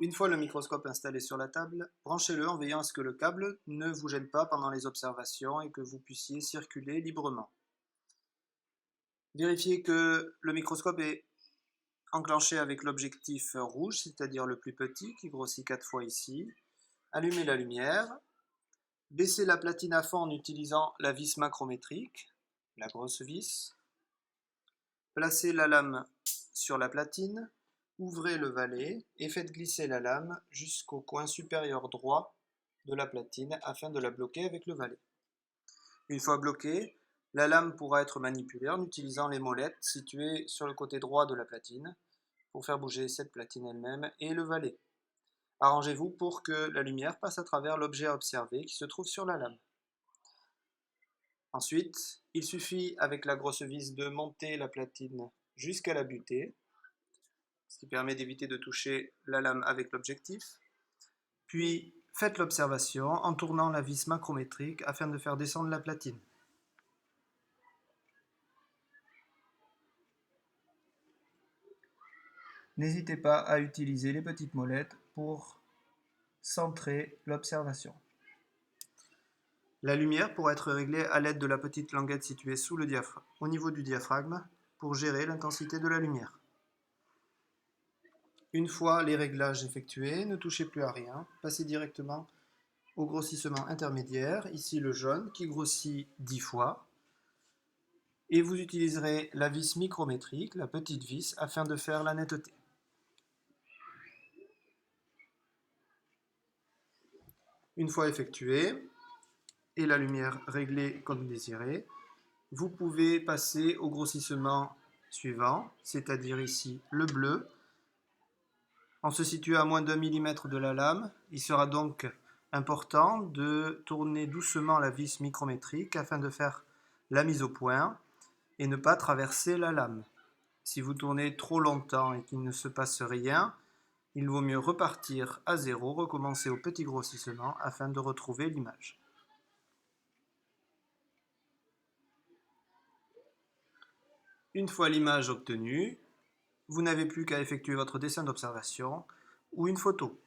Une fois le microscope installé sur la table, branchez-le en veillant à ce que le câble ne vous gêne pas pendant les observations et que vous puissiez circuler librement. Vérifiez que le microscope est enclenché avec l'objectif rouge, c'est-à-dire le plus petit, qui grossit 4 fois ici. Allumez la lumière. Baissez la platine à fond en utilisant la vis macrométrique, la grosse vis. Placez la lame sur la platine, ouvrez le valet et faites glisser la lame jusqu'au coin supérieur droit de la platine afin de la bloquer avec le valet. Une fois bloquée, la lame pourra être manipulée en utilisant les molettes situées sur le côté droit de la platine pour faire bouger cette platine elle-même et le valet. Arrangez-vous pour que la lumière passe à travers l'objet à observer qui se trouve sur la lame. Ensuite, il suffit avec la grosse vis de monter la platine jusqu'à la butée, ce qui permet d'éviter de toucher la lame avec l'objectif. Puis, faites l'observation en tournant la vis macrométrique afin de faire descendre la platine. N'hésitez pas à utiliser les petites molettes pour centrer l'observation. La lumière pourra être réglée à l'aide de la petite languette située au niveau du diaphragme pour gérer l'intensité de la lumière. Une fois les réglages effectués, ne touchez plus à rien, passez directement au grossissement intermédiaire, ici le jaune qui grossit 10 fois, et vous utiliserez la vis micrométrique, la petite vis, afin de faire la netteté. Une fois effectué, et la lumière réglée comme désiré, vous pouvez passer au grossissement suivant, c'est-à-dire ici le bleu. En se situant à moins d'1 mm de la lame, il sera donc important de tourner doucement la vis micrométrique afin de faire la mise au point et ne pas traverser la lame. Si vous tournez trop longtemps et qu'il ne se passe rien, il vaut mieux repartir à zéro, recommencer au petit grossissement afin de retrouver l'image. Une fois l'image obtenue, vous n'avez plus qu'à effectuer votre dessin d'observation ou une photo.